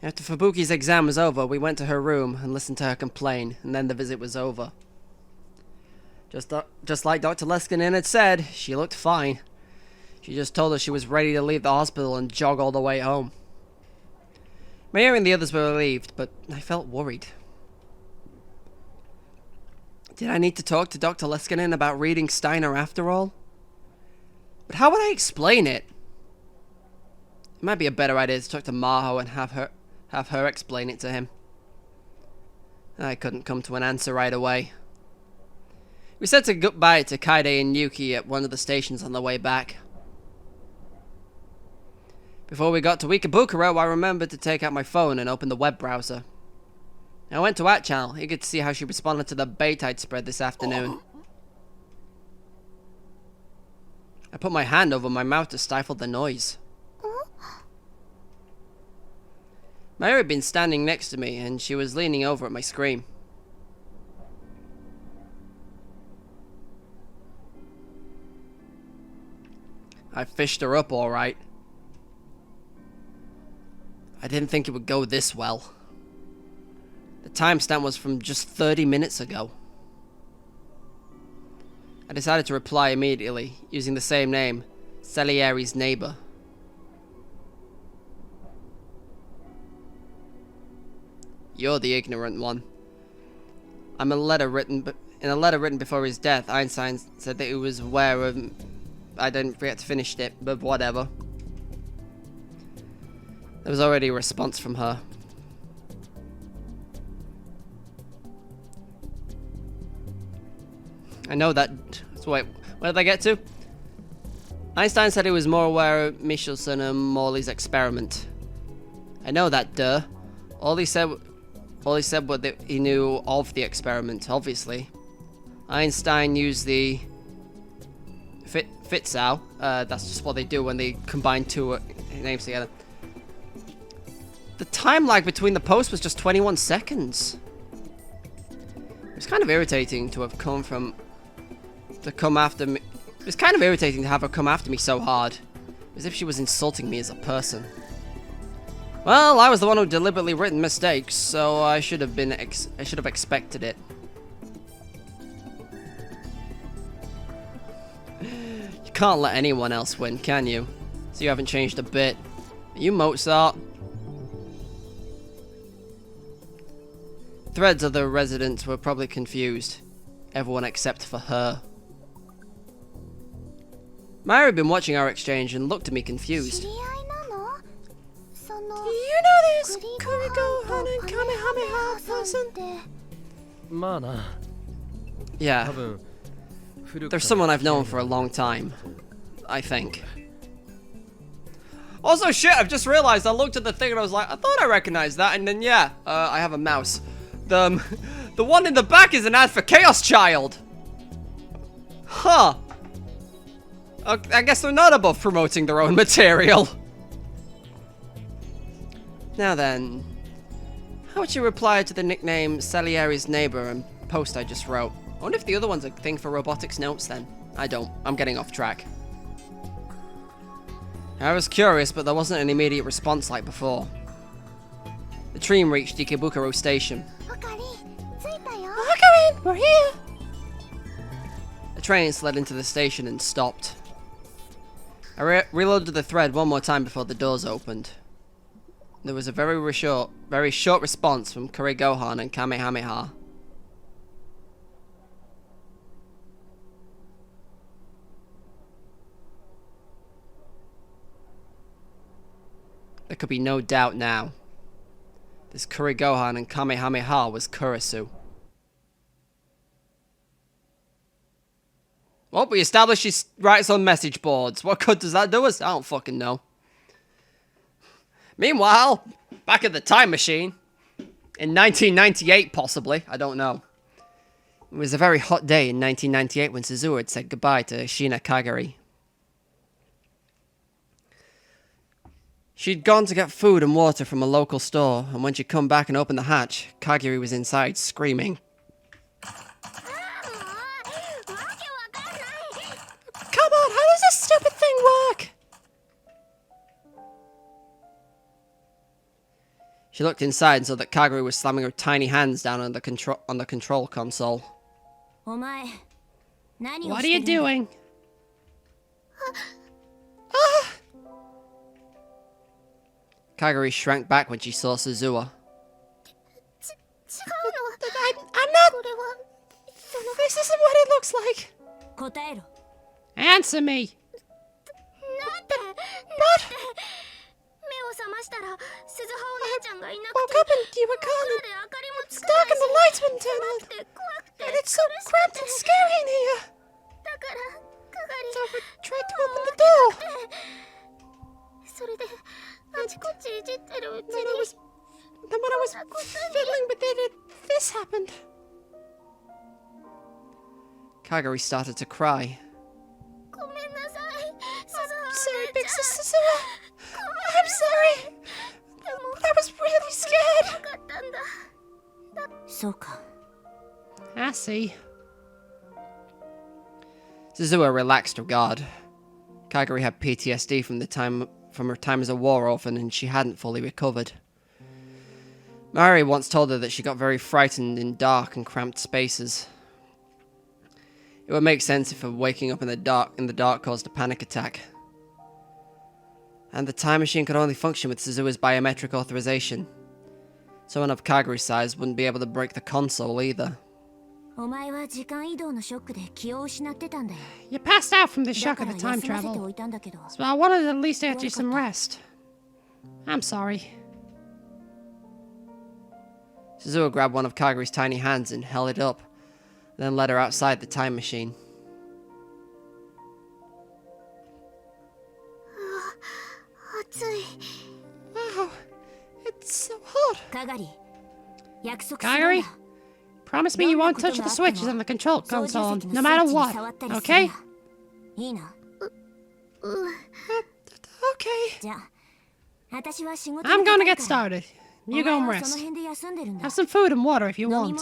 After Fubuki's exam was over, we went to her room and listened to her complain, and then the visit was over. Just like Dr. Leskinen had said, she looked fine. She just told us she was ready to leave the hospital and jog all the way home. Mayo and the others were relieved, but I felt worried. Did I need to talk to Dr. Leskinen about reading Steiner after all? But how would I explain it? It might be a better idea to talk to Maho and have her explain it to him. I couldn't come to an answer right away. We said goodbye to Kaide and Yuki at one of the stations on the way back. Before we got to Ikebukuro, I remembered to take out my phone and open the web browser. I went to Atchal, eager to see how she responded to the bait I'd spread this afternoon. I put my hand over my mouth to stifle the noise. Mary had been standing next to me, and she was leaning over at my screen. I fished her up all right. I didn't think it would go this well. The timestamp was from just 30 minutes ago. I decided to reply immediately, using the same name, Salieri's neighbor. You're the ignorant one. In a letter written before his death, Einstein said that he was aware of... I didn't forget to finish it, but whatever. There was already a response from her. I know that... So wait, where did I get to? Einstein said he was more aware of Michelson and Morley's experiment. I know that, duh. All he said was that he knew of the experiment, obviously. Einstein used the Fitzau. That's just what they do when they combine two names together. The time lag between the posts was just 21 seconds. It was kind of irritating to have come after me. It was kind of irritating to have her come after me so hard, as if she was insulting me as a person. Well, I was the one who deliberately written mistakes, so I should have expected it. You can't let anyone else win, can you? So you haven't changed a bit. Are you Mozart? Threads of the residents were probably confused. Everyone except for her. Mary had been watching our exchange and looked at me confused. Do you know this Kurigo and Kamehameha person? Yeah. There's someone I've known for a long time. I think. Also, shit, I've just realized I looked at the thing and I was like, I thought I recognized that, and then yeah, I have a mouse. The one in the back is an ad for Chaos Child. Huh. I guess they're not above promoting their own material. Now then, how would you reply to the nickname Salieri's neighbor and post I just wrote? I wonder if the other one's a thing for robotics notes then. I don't. I'm getting off track. I was curious, but there wasn't an immediate response like before. The train reached Ikebukuro Station. Okarin, we're here! The train slid into the station and stopped. I reloaded the thread one more time before the doors opened. There was a very short response from Kure Gohan and Kamehameha. There could be no doubt now. This Kure Gohan and Kamehameha was Kurisu. Well, we established she writes on message boards. What good does that do us? I don't fucking know. Meanwhile, back at the time machine, in 1998 possibly, I don't know. It was a very hot day in 1998 when Suzuha had said goodbye to Shina Kagari. She'd gone to get food and water from a local store, and when she'd come back and opened the hatch, Kagari was inside screaming. Come on, how does this stupid thing work? She looked inside and saw that Kagura was slamming her tiny hands down on the control console. What are you doing? Ah! Kagura shrank back when she saw Suzuha. I'm not... This isn't what it looks like. Answer me. But... I woke up and you were gone. It's dark and the lights wouldn't turn on. And it's so cramped and scary in here. So I tried to open the door. Then when I was fiddling with it, this happened. Kagura started to cry. I'm sorry, Big Sister Suzuha. I'm sorry. But I was really scared. I see. Suzuha relaxed her guard. Kagura had PTSD from her time as a war orphan, and she hadn't fully recovered. Mari once told her that she got very frightened in dark and cramped spaces. It would make sense if waking up in the dark caused a panic attack. And the time machine could only function with Suzuha's biometric authorization. Someone of Kagura's size wouldn't be able to break the console either. You passed out from the shock of the time travel, so I wanted to at least get you some rest. I'm sorry. Suzuha grabbed one of Kagura's tiny hands and held it up, then led her outside the time machine. Wow, it's so hot. Kagura, promise me you won't touch the switches on the control console, no matter what, okay? Okay. I'm gonna get started. You go and rest. Have some food and water if you want.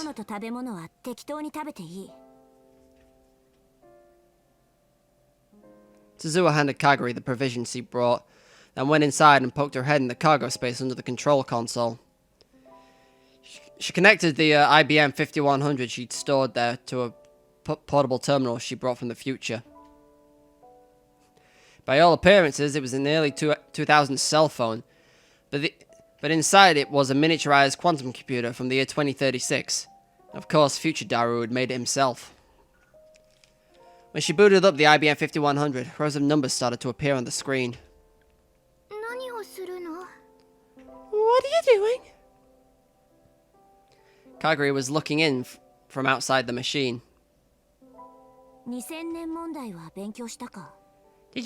Suzuha handed Kagura the provisions she brought, then went inside and poked her head in the cargo space under the control console. She connected the IBM 5100 she'd stored there to a portable terminal she brought from the future. By all appearances, it was an early 2000s cell phone, but inside it was a miniaturized quantum computer from the year 2036. Of course, future Daru had made it himself. When she booted up the IBM 5100, rows of numbers started to appear on the screen. What are you doing? Kagura was looking in from outside the machine. Did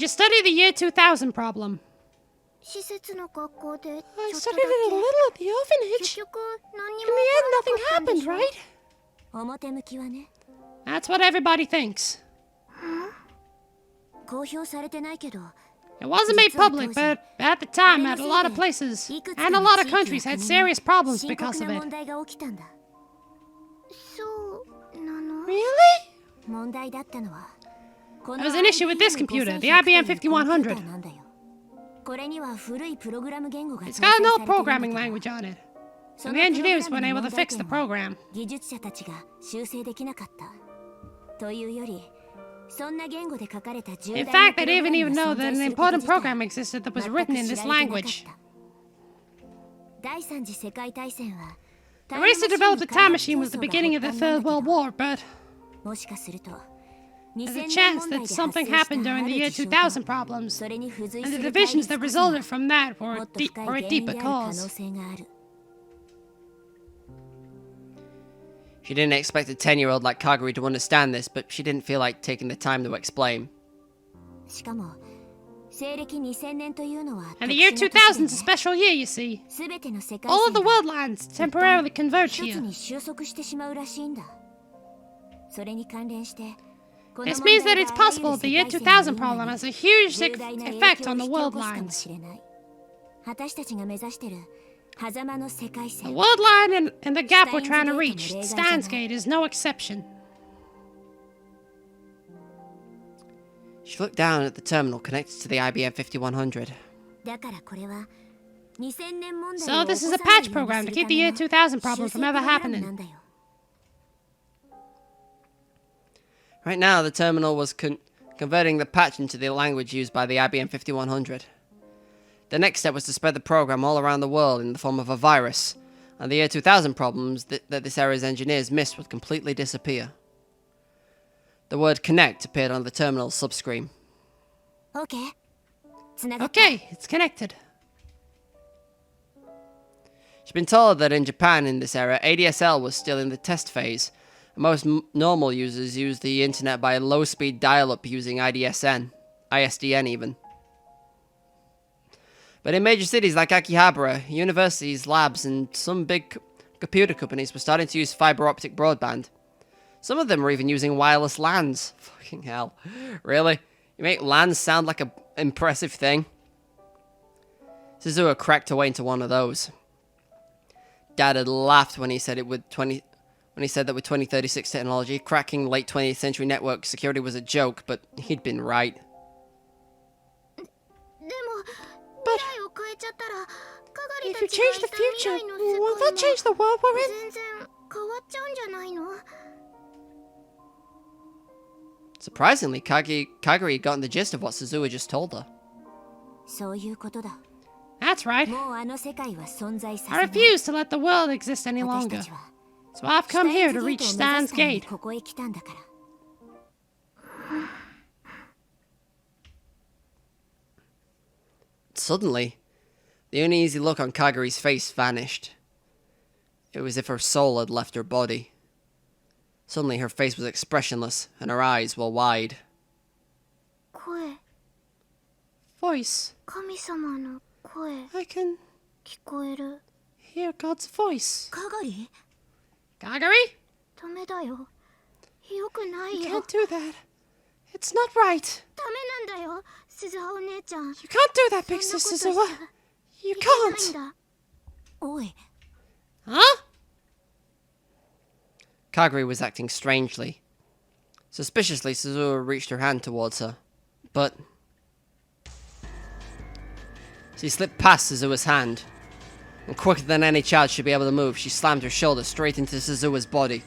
you study the year 2000 problem? I studied it a little at the orphanage. In the end, nothing happened, right? That's what everybody thinks. It wasn't made public, but at the time, a lot of places and a lot of countries had serious problems because of it. Really? There was an issue with this computer, the IBM 5100. It's got an old programming language on it, and the engineers weren't able to fix the program. In fact, they didn't even know that an important program existed that was written in this language. The race to develop the time machine was the beginning of the Third World War, but there's a chance that something happened during the year 2000 problems, and the divisions that resulted from that were a deeper cause. She didn't expect a 10-year-old like Kagura to understand this, but she didn't feel like taking the time to explain. And the year 2000 is a special year, you see. All of the world lines temporarily converge here. This means that it's possible the year 2000 problem has a huge effect on the world lines. The world line and the gap we're trying to reach, Steins Gate, is no exception. She looked down at the terminal connected to the IBM 5100. So this is a patch program to keep the year 2000 problem from ever happening. Right now, the terminal was converting the patch into the language used by the IBM 5100. The next step was to spread the program all around the world in the form of a virus, and the year 2000 problems that this era's engineers missed would completely disappear. The word connect appeared on the terminal's subscreen. Okay, it's connected. She'd been told that in Japan in this era, ADSL was still in the test phase, and most normal users used the internet by low-speed dial-up using ISDN even. But in major cities like Akihabara, universities, labs, and some big computer companies were starting to use fiber optic broadband. Some of them were even using wireless LANs. Fucking hell. Really? You make LANs sound like an impressive thing? Suzuha cracked away into one of those. Dad had laughed when he said that with 2036 technology, cracking late 20th century network security was a joke, but he'd been right. But if you change the future, will that change the world we're in? Surprisingly, Kagari had gotten the gist of what Suzuha just told her. That's right. I refuse to let the world exist any longer. So I've come here to reach Steins' gate. Suddenly, the uneasy look on Kagari's face vanished. It was as if her soul had left her body. Suddenly, her face was expressionless, and her eyes were wide. Voice. I can hear God's voice. Kagari? You can't do that. It's not right. You can't do that, Big Sis Suzuha. You can't. Huh? Kagari was acting strangely. Suspiciously, Suzuha reached her hand towards her, but she slipped past Suzuha's hand, and quicker than any child should be able to move, she slammed her shoulder straight into Suzuha's body.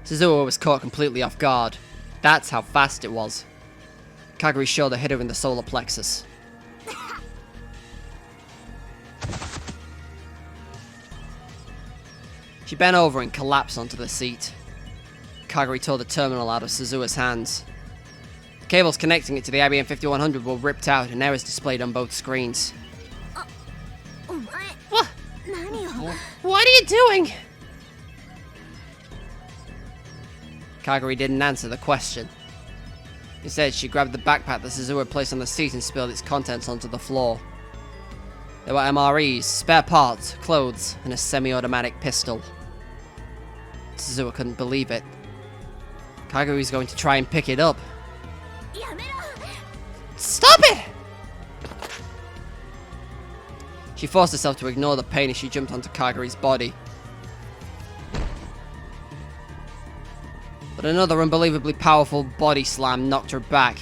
Suzuha was caught completely off guard. That's how fast it was. Kagari's shoulder hit her in the solar plexus. She bent over and collapsed onto the seat. Kagari tore the terminal out of Suzuha's hands. The cables connecting it to the IBM 5100 were ripped out and errors displayed on both screens. What? What are you doing? Kagari didn't answer the question. Instead, she grabbed the backpack that Suzuha placed on the seat and spilled its contents onto the floor. There were MREs, spare parts, clothes, and a semi-automatic pistol. Suzuha couldn't believe it. Kagari was going to try and pick it up. Stop it! She forced herself to ignore the pain as she jumped onto Kagari's body. But another unbelievably powerful body slam knocked her back.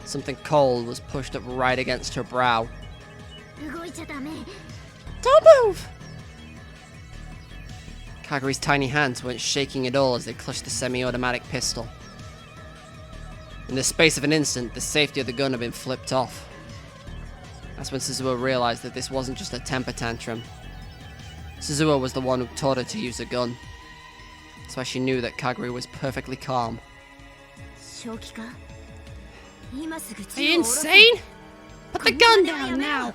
Something cold was pushed up right against her brow. Don't move! Kagari's tiny hands went shaking at all as they clutched the semi-automatic pistol. In the space of an instant, the safety of the gun had been flipped off. That's when Suzuha realized that this wasn't just a temper tantrum. Suzuha was the one who taught her to use a gun. That's why she knew that Kagari was perfectly calm. Are you insane? Put the gun down now!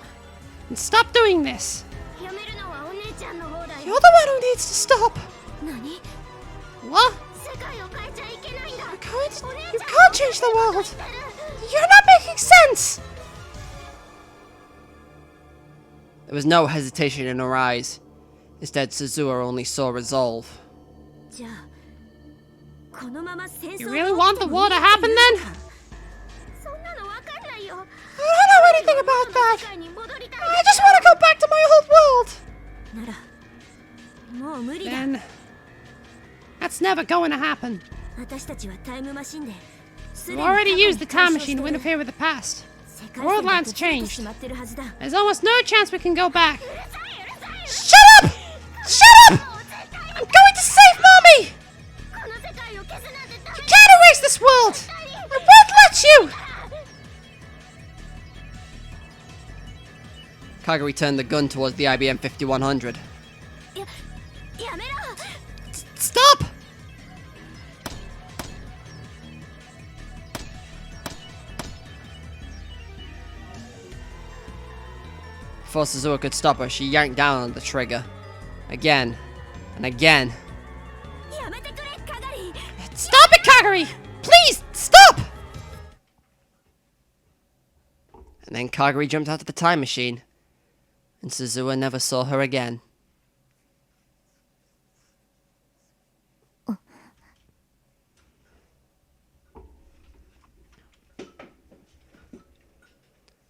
And stop doing this! You're the one who needs to stop! What? You can't change the world! You're not making sense! There was no hesitation in her eyes. Instead, Suzuha only saw resolve. You really want the war to happen then? I don't know anything about that! I just want to go back to my old world! Then, That's never going to happen. 私たちはタイムマシンで You already used the time machine to interfere with the past. The world line's changed. There's almost no chance we can go back. Shut up! Shut up! I'm going to save Mommy! You can't erase this world! I won't let you! Kagari turned the gun towards the IBM 5100. Stop! Before Suzuha could stop her, she yanked down on the trigger. Again. And again. Stop it, Kagari! Please, stop! And then Kagari jumped out of the time machine. And Suzuha never saw her again.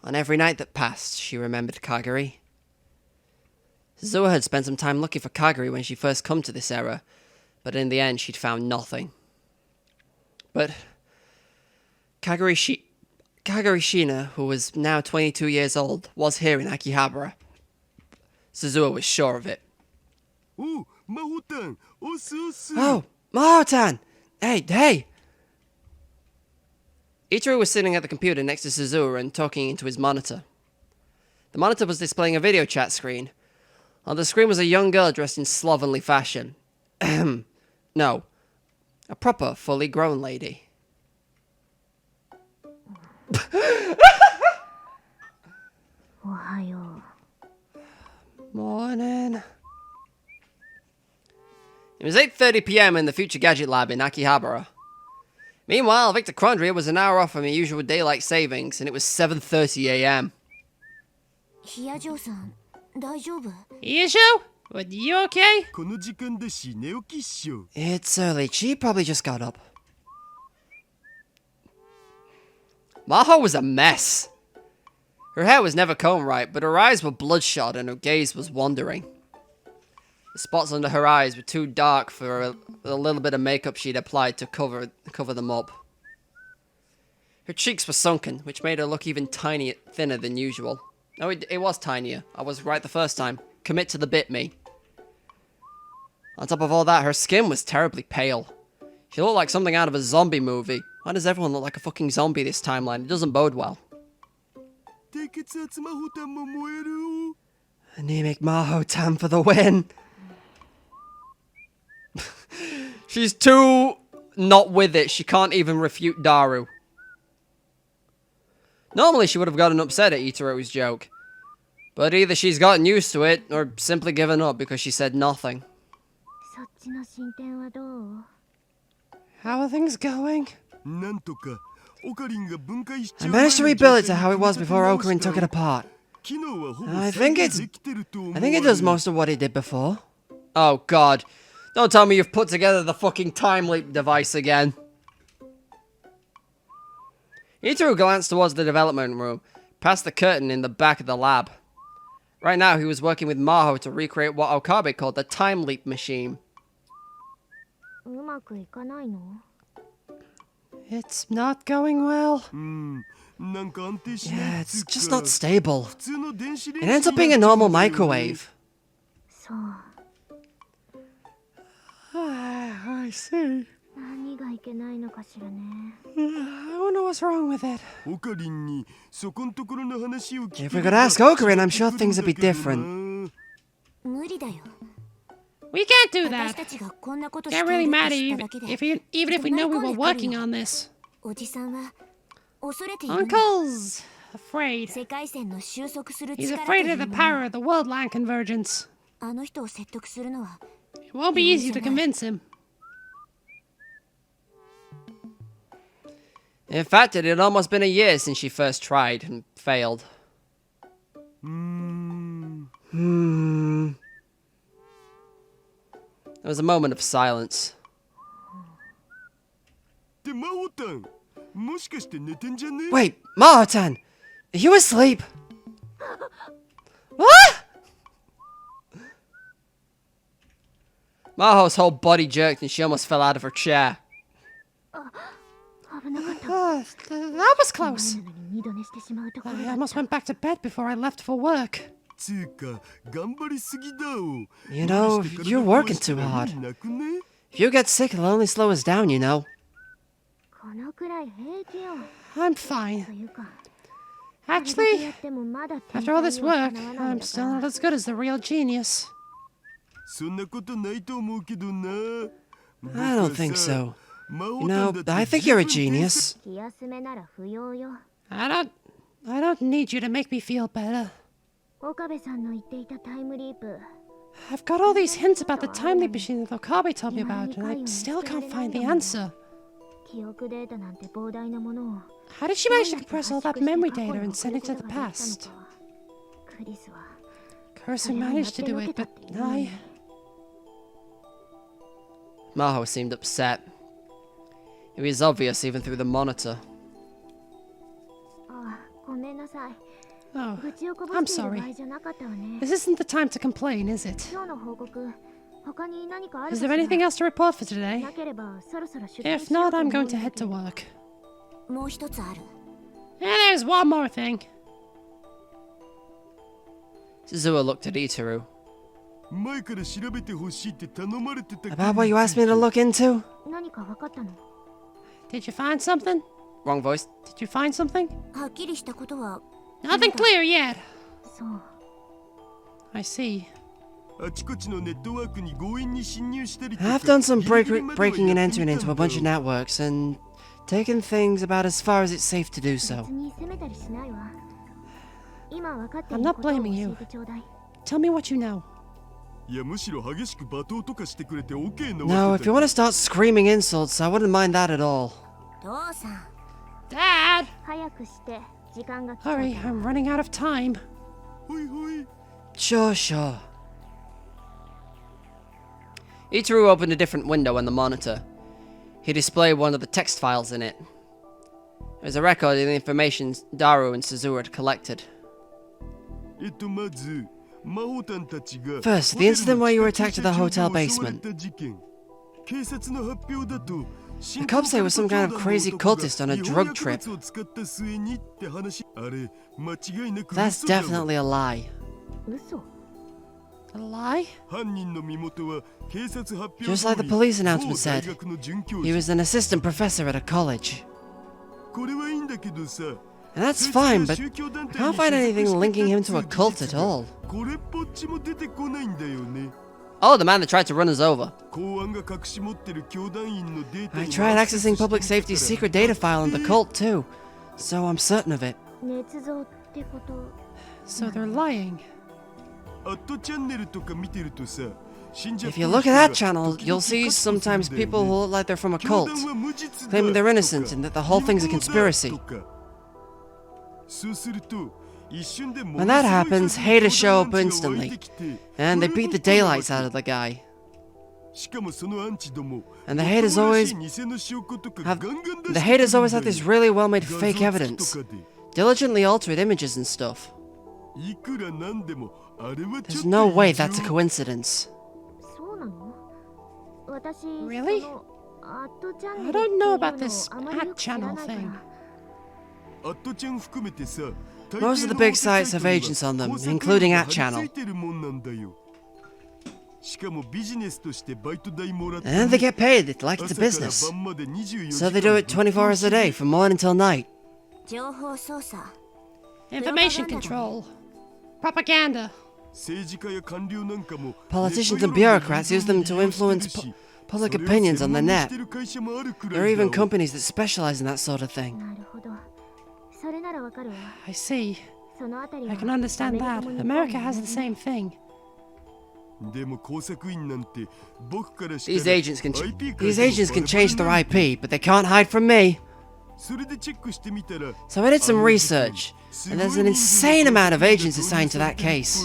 On every night that passed, she remembered Kagari. Suzuha had spent some time looking for Kagari when she first come to this era, but in the end she'd found nothing. But Kagari Shina, who was now 22 years old, was here in Akihabara. Suzuha was sure of it. Oh, Maho-tan! Oh, Maho-tan! Hey! Ichiro was sitting at the computer next to Suzuha and talking into his monitor. The monitor was displaying a video chat screen. On the screen was a young girl dressed in slovenly fashion. No, a proper, fully grown lady. Morning. It was 8:30 p.m. in the Future Gadget Lab in Akihabara. Meanwhile, Victor Crondria was an hour off from the usual daylight savings, and it was 7:30 a.m. Hiyajo-san, 大丈夫? Iyasho? Are you okay? この時間だし寝起きっしょ It's early. She probably just got up. Maho was a mess. Her hair was never combed right, but her eyes were bloodshot and her gaze was wandering. The spots under her eyes were too dark for a little bit of makeup she'd applied to cover them up. Her cheeks were sunken, which made her look even thinner than usual. No, it was tinier. I was right the first time. Commit to the bit, me. On top of all that, her skin was terribly pale. She looked like something out of a zombie movie. Why does everyone look like a fucking zombie this timeline? It doesn't bode well. 低血圧Maho-tanも燃える Anemic Maho-tan for the win. She's too not with it. She can't even refute Daru. Normally she would have gotten upset at Itaro's joke. But either she's gotten used to it, or simply given up because she said nothing. そっちの進展はどう? How are things going? なんとかオカリンが分解しちゃ I う managed to rebuild it to how it was before Okarin took it apart. 機能はほぼ I 再 think 現 it's... できてると思 I think it does われる most of what it did before. Oh god. Don't tell me you've put together the fucking time leap device again. Itaro glanced towards the development room, past the curtain in the back of the lab. Right now, he was working with Maho to recreate what Okabe called the time leap machine. うまくいかないの? It's not going well. なんか安定しない Yeah, っつ it's うか just not stable. 普通の電子レン It ジ ends up being a になっちゃ normal うんだよね microwave. そう。 I see. 何がいけないのかしらね。 I wonder what's wrong with it. オカリンにそこんところの話を聞 If け we ば could ask Okarin, I'm sure things would be different. 無理だよ。 We can't do 私 that. たちがこんなことして Can't い really るって matter 知っ even ただけで。 even if we know we were working on this. おじさんは恐れているんだ。 Uncle's afraid. 世界線の収束する He's 力と afraid い of う the も power の。 of the world line convergence. あの人を説得するのは It won't be easy to convince him. In fact, it had almost been a year since she first tried and failed. There was a moment of silence. ってMaho-tanもしかして寝てんじゃね Wait, Maho-tan! Are you asleep? What? Maho's whole body jerked and she almost fell out of her chair. That was close. I almost went back to bed before I left for work. You know, you're working too hard. If you get sick, it'll only slow us down, you know. I'm fine. Actually, after all this work, I'm still not as good as the real genius. I don't think so. You know, I think you're a genius. I don't need you to make me feel better. I've got all these hints about the time leap machine that Okabe told me about, and I still can't find the answer. How did she manage to compress all that memory data and send it to the past? Kursu managed to do it, but I... Maho seemed upset. It was obvious even through the monitor. Oh, I'm sorry. This isn't the time to complain, is it? Is there anything else to report for today? If not, I'm going to head to work. And there's one more thing. Suzuha looked at Itaru. About what you asked me to look into? Did you find something? Wrong voice. Did you find something? Nothing clear yet. I see. I've done some breaking and entering into a bunch of networks and taken things about as far as it's safe to do so. I'm not blaming you. Tell me what you know. No, if you want to start screaming insults, I wouldn't mind that at all. Dad! Hurry, I'm running out of time. Sure. Itaru opened a different window on the monitor. He displayed one of the text files in it. It was a record of the information Daru and Suzuha had collected. First, the incident where you were attacked at the hotel basement. The cops say it was some kind of crazy cultist on a drug trip. That's definitely a lie. A lie? Just like the police announcement said, he was an assistant professor at a college. And that's fine, but I can't find anything linking him to a cult at all. Oh, the man that tried to run us over. I tried accessing public safety's secret data file on the cult too, so I'm certain of it. So they're lying. If you look at that channel, you'll see sometimes people who look like they're from a cult, claiming they're innocent and that the whole thing's a conspiracy. When that happens, haters show up instantly, and they beat the daylights out of the guy. And the haters always have this really well-made fake evidence, diligently altered images and stuff. There's no way that's a coincidence. Really? I don't know about this @channel thing. Most of the big sites have agents on them, including @channel. And they get paid like it's a business. So they do it 24 hours a day, from morning till night. Information control. Propaganda. Politicians and bureaucrats use them to influence public opinions on the net. There are even companies that specialize in that sort of thing. I see. I can understand that. America has the same thing. These agents can change their IP, but they can't hide from me. So I did some research, and there's an insane amount of agents assigned to that case.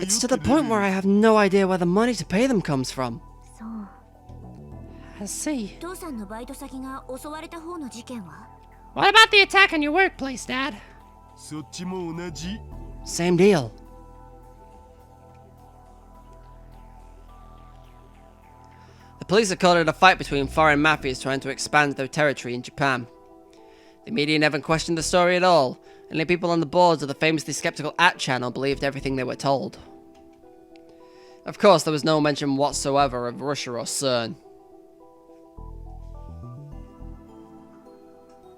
It's to the point where I have no idea where the money to pay them comes from. I see. What about the attack on your workplace, Dad? Same deal. police have called it a fight between foreign mafias trying to expand their territory in Japan. The media never questioned the story at all. Only people on the boards of the famously skeptical channel believed everything they were told. Of course, there was no mention whatsoever of Russia or CERN.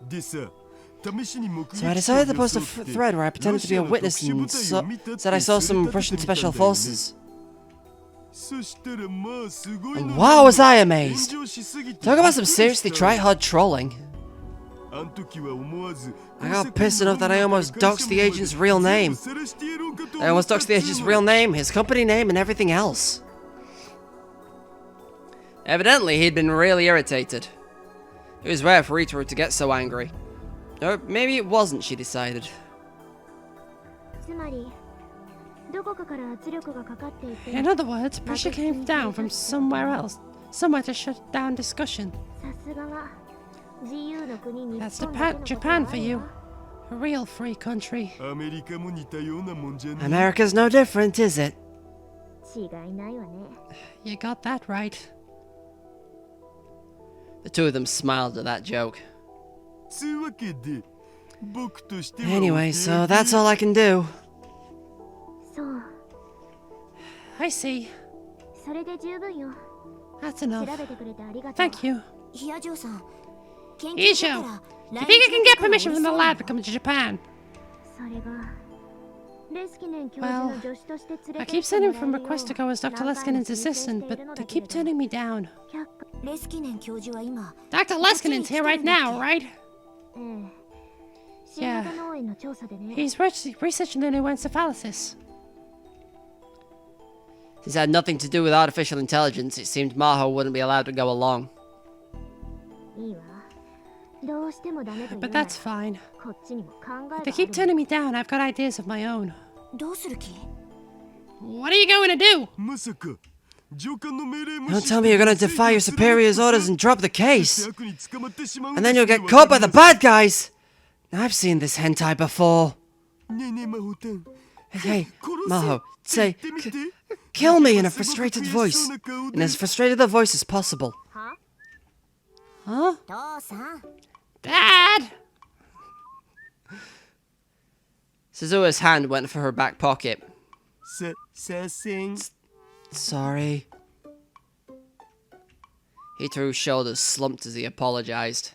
So I decided to post a thread where I pretended to be a witness and said I saw some Russian special forces. And wow, was I amazed! Talk about some seriously try-hard trolling. I got pissed enough that I almost doxed the agent's real name. I almost doxed the agent's real name, his company name, and everything else. Evidently, he'd been really irritated. It was rare for Itaru to get so angry. Or maybe it wasn't, she decided. In other words, pressure came down from somewhere else. Somewhere to shut down discussion. That's Japan for you. A real free country. America's no different, is it? You got that right. The two of them smiled at that joke. Anyway, so that's all I can do. I see. That's enough. Thank you. Hijo, do you think I can get permission from the lab to come to Japan? Well, I keep sending from requests to go as Dr. Leskinen's assistant, but they keep turning me down. Dr. Leskinen's here right now, right? Yeah. He's researching the new encephalitis. Since it had nothing to do with artificial intelligence, it seemed Maho wouldn't be allowed to go along. But that's fine. If they keep turning me down, I've got ideas of my own. What are you going to do? Don't tell me you're gonna defy your superior's orders and drop the case. And then you'll get caught by the bad guys. I've seen this hentai before. Hey, Maho, say, kill me in a frustrated voice. In as frustrated a voice as possible. Huh? Dad! Suzuha's hand went for her back pocket. Sorry. Itaru's shoulders slumped as he apologized.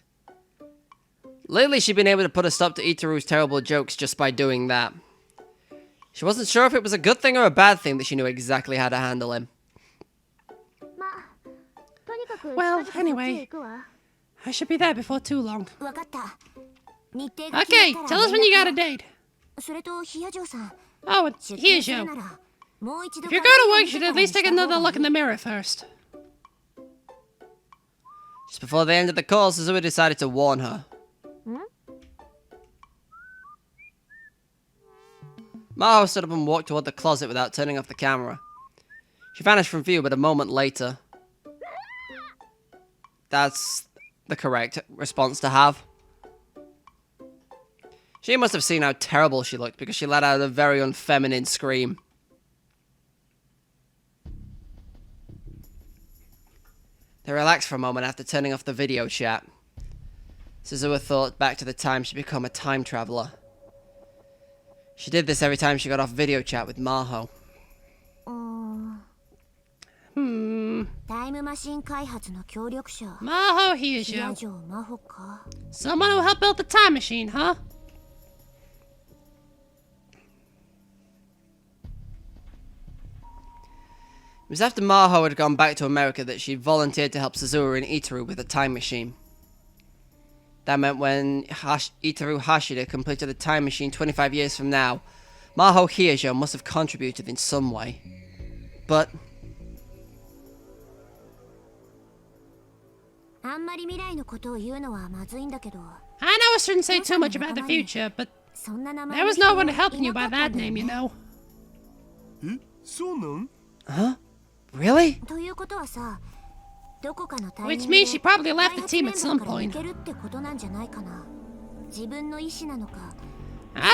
Lately, she'd been able to put a stop to Itaru's terrible jokes just by doing that. She wasn't sure if it was a good thing or a bad thing that she knew exactly how to handle him. Well, anyway, I should be there before too long. Okay, tell us when you got a date. Oh, it's Hijo. If you're going to work, you should at least take another look in the mirror first. Just before they ended the call, Suzuha decided to warn her. Maho stood up and walked toward the closet without turning off the camera. She vanished from view, but a moment later. That's the correct response to have. She must have seen how terrible she looked because she let out a very unfeminine scream. They relaxed for a moment after turning off the video chat. Suzuha thought back to the time she'd become a time traveler. She did this every time she got off video chat with Maho. Maho Hijo. Someone who helped build the time machine, huh? It was after Maho had gone back to America that she volunteered to help Suzuha and Itaru with the time machine. That meant when Itaru Hashida completed the time machine 25 years from now, Maho Hijo must have contributed in some way. But I know I shouldn't say too much about the future, but there was no one helping you by that name, you know. Huh? Really? Which means she probably left the team at some point. I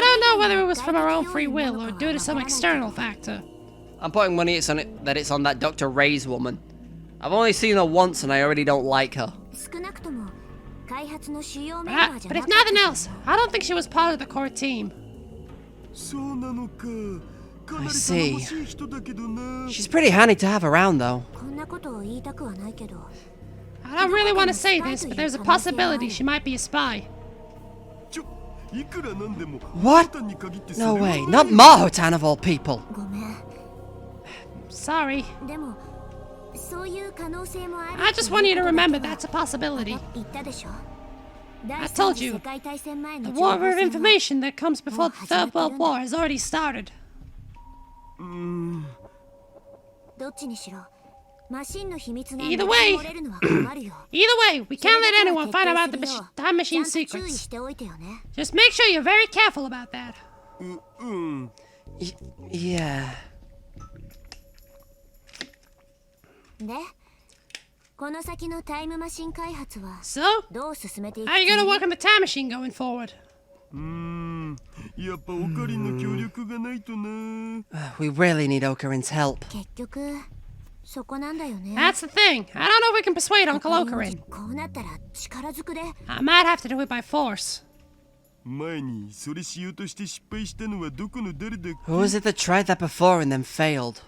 don't know whether it was from her own free will or due to some external factor. I'm putting money that it's on that Dr. Ray's woman. I've only seen her once and I already don't like her. 少なくとも開発の主要メンバーじゃ But な if かった nothing else, I don't think she was part of the core team. そうなのか。かなり I see. 頼もしい人だけどな。 She's pretty handy to have around, though. こんなことを言いたくはないけど I don't really want to say this, but there's a possibility she might be a spy. いくらなんでも What? あなたに限ってそ No れは way. ない Not Maho-tan of all people. ごめん Sorry. でもそういう可能性もある I just want you to remember that's a possibility. 言ったでしょ I told you. 世界大戦前 The の war 情報 of 戦は information that comes before the Third World War has already started. どっちにしろマシンの秘密が Either way. 漏れるのは困るよ Either way, we can't let anyone find out about the time machine ちゃんと注意 secrets. しておいてよね Just make sure you're very careful about that. うん。 Yeah. でこの先のタイムマシン開発は So, どう進めていく how are you gonna work on the time machine going forward? やっぱオカリンの協力がないとな。 We really need Okarin's help. 結局そこなんだよね That's the thing. I don't know if we can persuade Uncle Okarin. こうなったら力ずくで I might have to do it by force. 前にそれしようとして失敗したのはどこの誰だっけ？ Who was it that tried that before and then failed?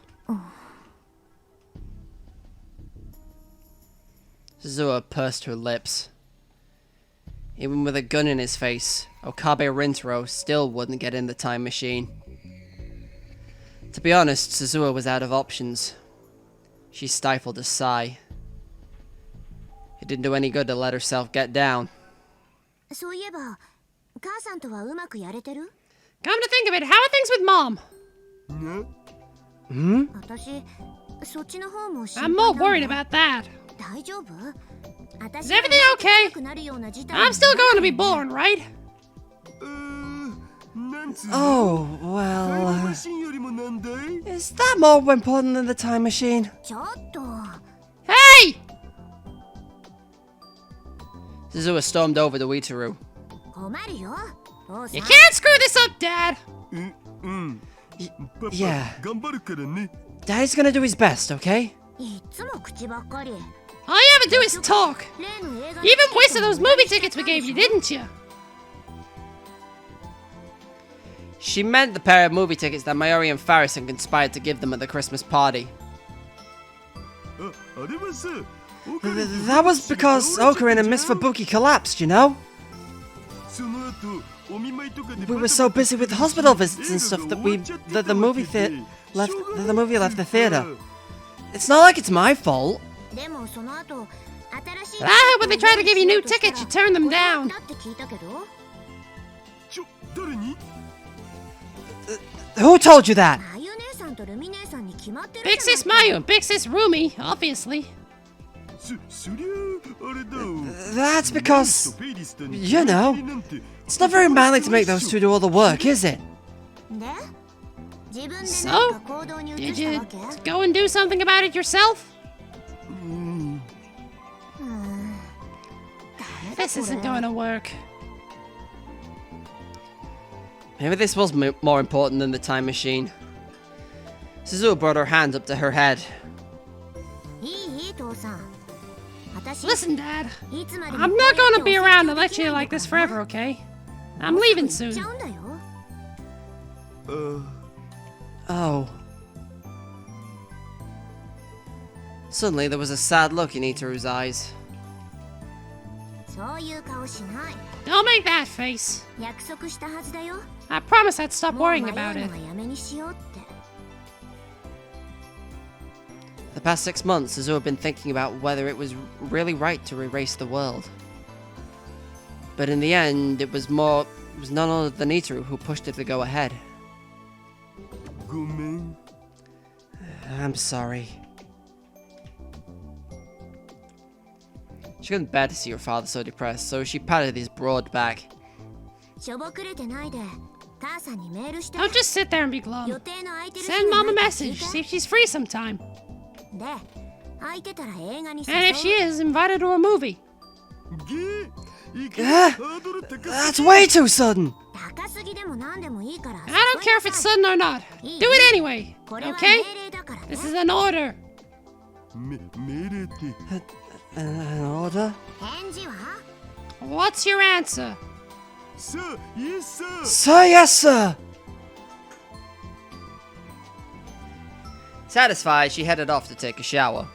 Zua pursed her lips. Even with a gun in his face, Okabe Rintaro still wouldn't get in the time machine. To be honest, Suzuha was out of options. She stifled a sigh. It didn't do any good to let herself get down. そういえば母さんとはうまくやれてる Come to think of it, how are things with Mom? な？私そっちの方も心 I'm 配 more なん worried だ about that. 大丈夫 Is everything okay? I'm still going to be born, right? なんつう Oh, タイム well... マシンよりもなんだい？ Is that more important than the time machine? ちょっと Hey! Suzuha stormed over to Itaru. 困るよ父さ You ん can't screw this up, Dad! うん。パパ Yeah. 頑張るからね。 Daddy's gonna do his best, okay? いっつも口ばっかり All you ever do is talk. 例の映画 You even wasted those movie tickets we gave you, didn't you? She meant the pair of movie tickets that Mayuri and Farrison conspired to give them at the Christmas party. あれはさ、オカリンと That was because Okarin and Miss Fubuki collapsed, you know? その後、お見舞いとかで We were so busy with hospital visits and stuff that the movie left the theater. It's not like it's my fault. でもその後新しい But I hope when they try to give you new tickets, you turn them down. だって聞いたけど誰に？ Who told you that? あゆ姉さんとルミ姉さんに決まってる Big sis Mayu and Big sis Rumi, obviously. そりゃあれだ。 That's because, you know, it's not very manly to make those two do all the work, is it? で自分で So? 何か行動に移 Did した you わけ go and do something about it yourself? This isn't going to work. Maybe this was more important than the time machine. Suzuha brought her hand up to her head. いい父さん私 Listen, Dad. いつまで I'm も not こう going や to って be お around 説 to 教 let you できない like の this かな forever, okay? I'm leaving 行っ soon. ちゃうんだよ Oh. Suddenly, there was a sad look in Itaru's eyes. そういう顔しない Don't make that face. 約束したはずだよ I promise I'd stop もう迷 worrying うの about は it. やめにしようって The past 6 months, Suzuha had been thinking about whether it was really right to erase the world. But in the end, it was none other than Itaru who pushed it to go ahead. ごめん。 I'm sorry. She couldn't bear to see her father so depressed, so she patted his broad back. しょぼくれてないで母さんにメールして Don't just sit there and be glum. 予定の空いてる日 Send が Mom な a いか message, 聞い see て if she's free sometime. で空いてたら映画に And if she 誘う is, invite her to a movie. いいかハードル高 That's すぎ way too sudden! 高すぎでも何でもいいから I don't care if it's sudden or not. Do it anyway, これは okay? 命令だからね This is an order. 命令って An order? 返事は What's your answer? さあ、イエスさ Sir, yes, sir! Satisfied, she headed off to take a shower.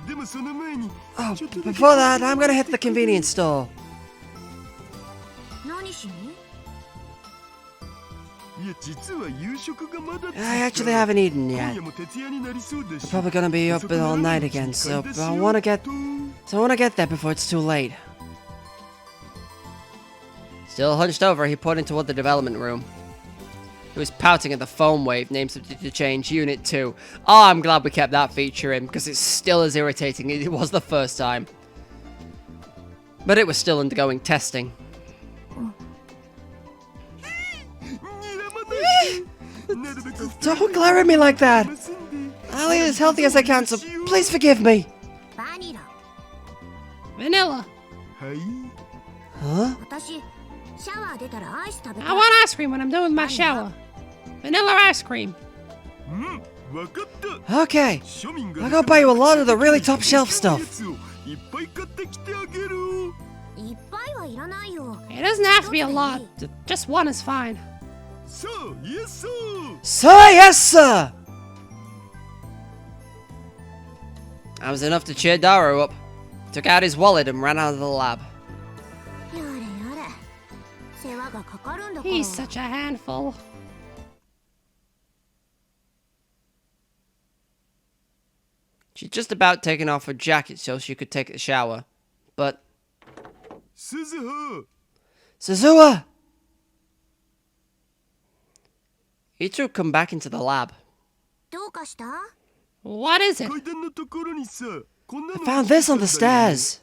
でもその前に Oh, ちょっとだけ before that, I'm gonna hit the convenience store. 何しにいや実は夕食がまだ I actually haven't eaten 今 yet. 夜も徹夜になりそうだし I'm probably gonna be up 遅くなら all な night いうち again, に so 買い出し I よう wanna get と there before it's too late. Still hunched over, he pointed toward the development room. He was pouting at the phone wave, named subject to change, Unit 2. Oh, I'm glad we kept that feature in, because it's still as irritating as it was the first time. But it was still undergoing testing. 睨まないでなるべく Don't glare at me like that! ますんで I'll eat as healthy as I can, so please forgive me! バニラ Vanilla. はい Huh? 私シャワー出たらアイス食べた I い want ice cream when I'm done with my shower. Vanilla ice cream. うんわかった Okay, 庶民が I'll go buy you a lot of the really top shelf stuff. やつをいっぱい買ってきてあげるいっぱいはいらないよ It doesn't have to be a lot. Just one is fine. さあイエス Sir, yes, sir! That was enough to cheer Daru up. He took out his wallet and ran out of the lab. やれやれ世話がかかるんだから He's such a handful. She'd just about taken off her jacket so she could take a shower. But, 鈴葉 Suzuha! Ichigo had come back into the lab. どうかした What is it? 階段のところにさこんな I の found this on the stairs.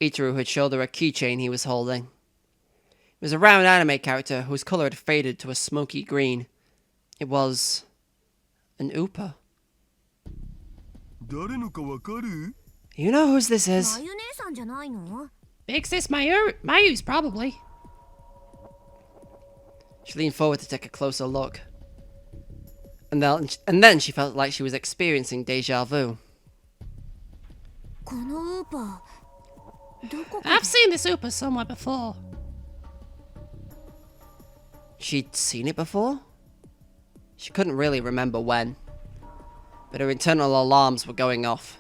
Ichigo had showed her a keychain he was holding. It was a round anime character whose color had faded to a smoky green. It was an Upa. 誰のかわかる You know whose this ま is? ゆ姉さんじゃないの Big sis Mayu's probably. She leaned forward to take a closer look. And then she felt like she was experiencing deja vu. このウーパーどこか I've seen this Upa somewhere before. She'd seen it before? She couldn't really remember when. But her internal alarms were going off.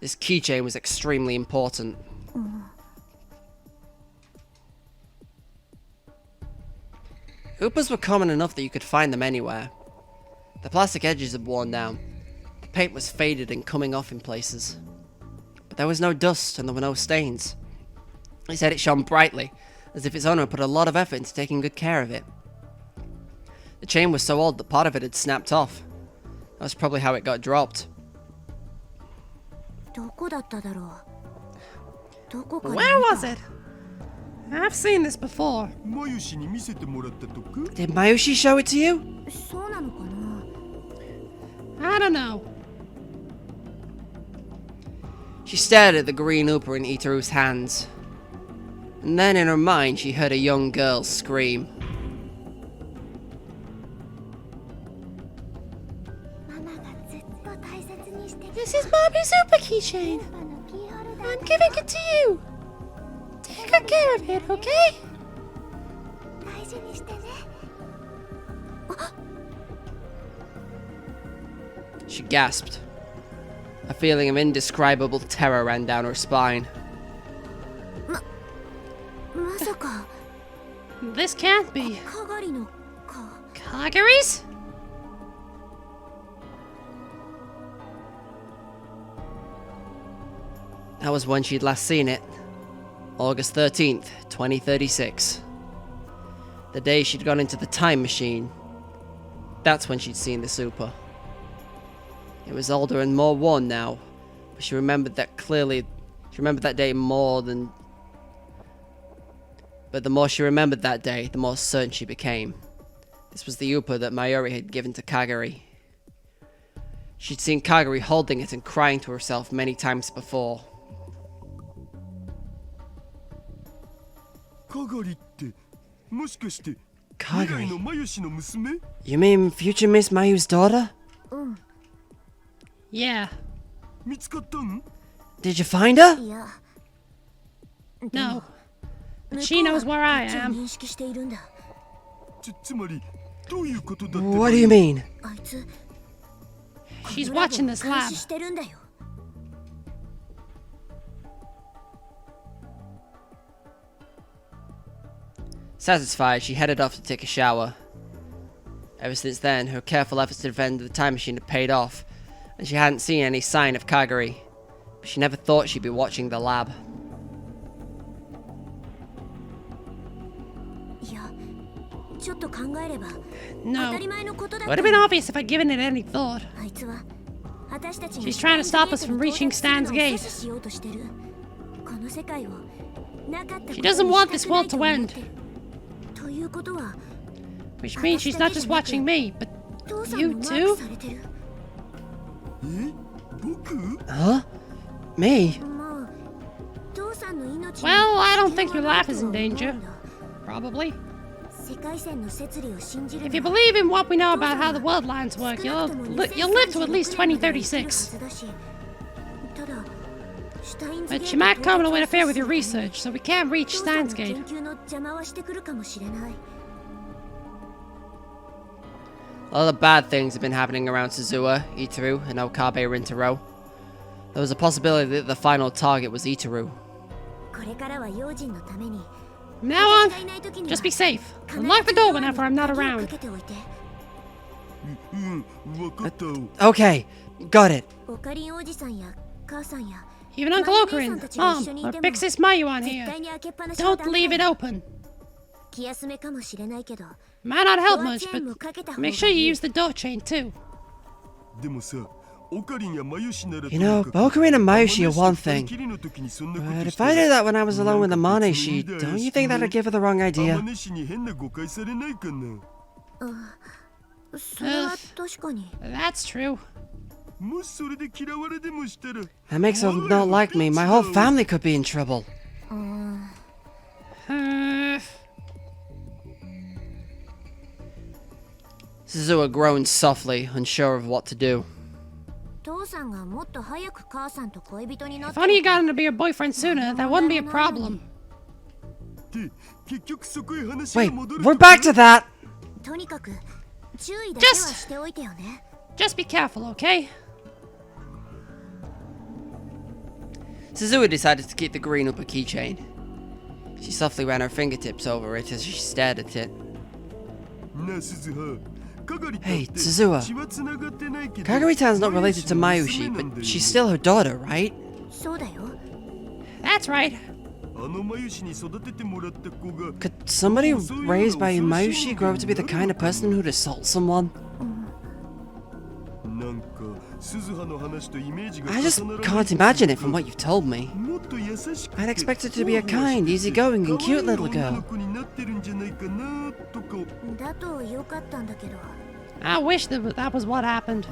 This keychain was extremely important. Upas were common enough that you could find them anywhere. The plastic edges had worn down. The paint was faded and coming off in places. But there was no dust and there were no stains. He said it shone brightly, as if its owner had put a lot of effort into taking good care of it. The chain was so old that part of it had snapped off. That was probably how it got dropped. どこだっただろうどこかで見た Where was it? I've seen this before. まゆしに見せてもらったとか Did Mayushi show it to you? そうなのかな I don't know. She stared at the green Upa in Itaru's hands. And then in her mind she heard a young girl scream. ママがずっと大切にしてき This is Mommy's Upa keychain. たのキーホルダ I'm ー giving it to you. Take good care of it, okay? 大事にしてね She gasped. A feeling of indescribable terror ran down her spine. まさか This can't be. かがりのか Kagaris? That was when she'd last seen it. August 13th, 2036. The day she'd gone into the time machine. That's when she'd seen the Super. It was older and more worn now, but she remembered that clearly. She remembered that day more than. But the more she remembered that day, the more certain she became. This was the Upa that Mayuri had given to Kagari. She'd seen Kagari holding it and crying to herself many times before. かがりってもしかして Kagari. のマユシの娘 You mean future Miss Mayu's daughter? Yeah. 見つかったん Did you find her? いや No. But she knows where I こっちを am. 認識しているんだ。つまりどういうことだって What do you mean? あいつ She's このラボ watching を this 監 lab. 視してるんだよ。 Satisfied, she headed off to take a shower. Ever since then, her careful efforts to defend the time machine had paid off, and she hadn't seen any sign of Kagari. But she never thought she'd be watching the lab. いや、ちょっと考えれば No. 当たり前のことだ Would と have 思 been う。 obvious if I'd given it any thought. あいつは私たちが She's trying to stop us from reaching Steins' gate. 阻止しようとしてる。この世界をなかったことに She doesn't want this したくない world と to 思っ end. てる。ということは Which means she's not just watching me, but 父さん you もマー too? クされてる。え僕 Huh? Me? もう父さんの命に Well, I don't 危 think 険 your はない life is と in 思うんだ danger. Probably. 世界線の摂理を信じる If you なら believe in what we know about how the world lines work, you'll live to at least 2036. But she might come to interfere with your research, so we can't reach Steins' gate. A lot of bad things have been happening around Suzuha, Itaru, and Okabe Rintaro. There was a possibility that the final target was Itaru. From now on, just be safe. And lock the door whenever I'm not around. うん分かった Okay, got it. Even Uncle Ocarin, Mom, or Big Sis Mayu on here. Don't leave it open. Might not help much, but make sure you use the door chain too. でもさオカリンやマユシなら You know, Bokurin and Mayushi are one 二 thing. 人きりの時にそんなこと But し if た I ら did that when I was alone with the Maneshi, don't you think that'd give her the wrong ア idea? マネシに変な誤解されないかな That's true. もしそれで嫌われでもしたら That makes her not like me. My whole family could be in trouble. Suzuha groaned softly, unsure of what to do. If If only you got him to be your boyfriend sooner, that wouldn't be a problem. で結局そこへ話が Wait, 戻る we're back to that! とにかく注意だけはしておいてよね。 Just be careful, okay? Suzuha decided to keep the green upper keychain. She softly ran her fingertips over it as she stared at it. なあ鈴葉 Hey, Suzuha. Kagari-tan's not related to Mayushi, but she's still her daughter, right? そうだよ。 That's right. あのマユシに育ててもらった子が Could somebody raised by Mayushi grow to be the kind of person who'd assault someone? なんか鈴葉の話とイメージが I just 重ならない can't imagine it from what you've told me. もっと優しくて I'd expect her to be a kind, easygoing, and cute little 可愛い女の girl. 子になってるんじゃないかなとかだとよかったんだけど、 I wish that was what happened.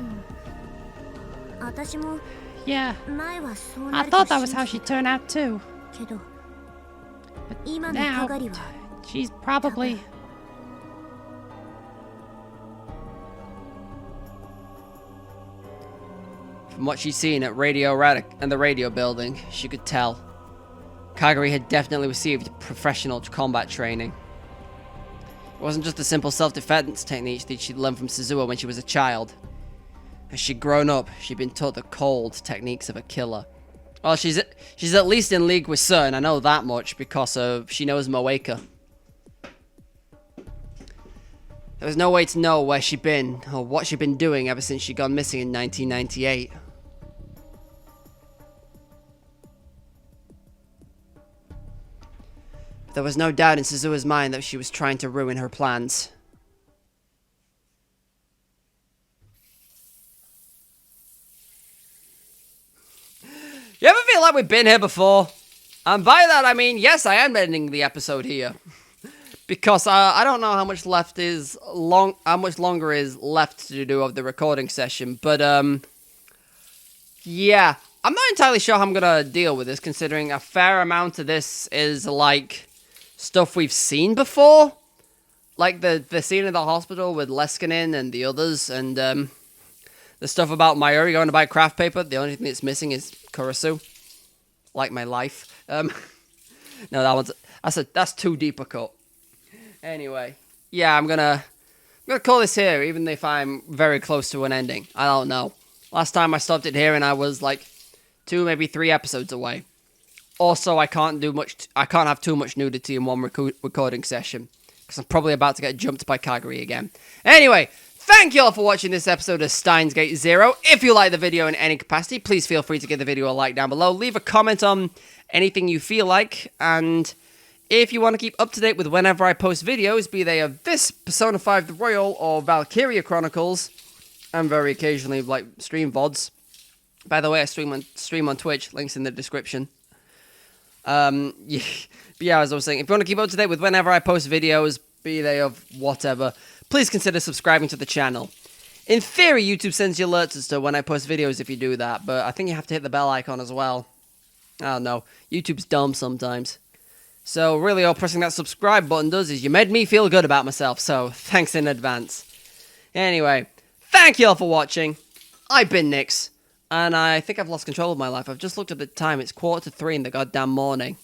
私も Yeah, 前はそうな I ると thought that was 信 how じ she'd て turn out too. たけど、今の Now, かがりは she's probably... From what she'd seen at Radio Radic and the radio building, she could tell. Kagari had definitely received professional combat training. It wasn't just a simple self-defense technique that she'd learned from Suzuha when she was a child. As she'd grown up, she'd been taught the cold techniques of a killer. Well, she's at least in league with Sun, I know that much, because she knows Moeka. There was no way to know where she'd been, or what she'd been doing ever since she'd gone missing in 1998. There was no doubt in Suzuha's mind that she was trying to ruin her plans. You ever feel like we've been here before? And by that I mean, yes, I am ending the episode here. Because I don't know how much longer is left to do of the recording session, but yeah, I'm not entirely sure how I'm gonna deal with this, considering a fair amount of this is like stuff we've seen before. like the scene in the hospital with Leskinen and the others, and the stuff about Mayuri going to buy craft paper. The only thing that's missing is Kurisu. Like my life. No, that's too deep a cut. Anyway, yeah, I'm gonna call this here, even if I'm very close to an ending. I don't know. Last time I stopped it here, and I was like 2, maybe 3 episodes away. Also, I can't have too much nudity in one recording session, because I'm probably about to get jumped by Kagari again. Anyway, thank you all for watching this episode of Steins Gate Zero. If you like the video in any capacity, please feel free to give the video a like down below. Leave a comment on anything you feel like, and if you want to keep up to date with whenever I post videos, be they of this, Persona 5 The Royal, or Valkyria Chronicles, and very occasionally, like, stream VODs. By the way, I stream on Twitch, links in the description. Yeah, as I was saying, if you want to keep up to date with whenever I post videos, be they of whatever, please consider subscribing to the channel. In theory, YouTube sends you alerts as to when I post videos if you do that, but I think you have to hit the bell icon as well. I don't know, YouTube's dumb sometimes. So really all pressing that subscribe button does is you made me feel good about myself, so thanks in advance. Anyway, thank you all for watching. I've been Nyx, and I think I've lost control of my life. I've just looked at the time, it's 2:45 in the goddamn morning.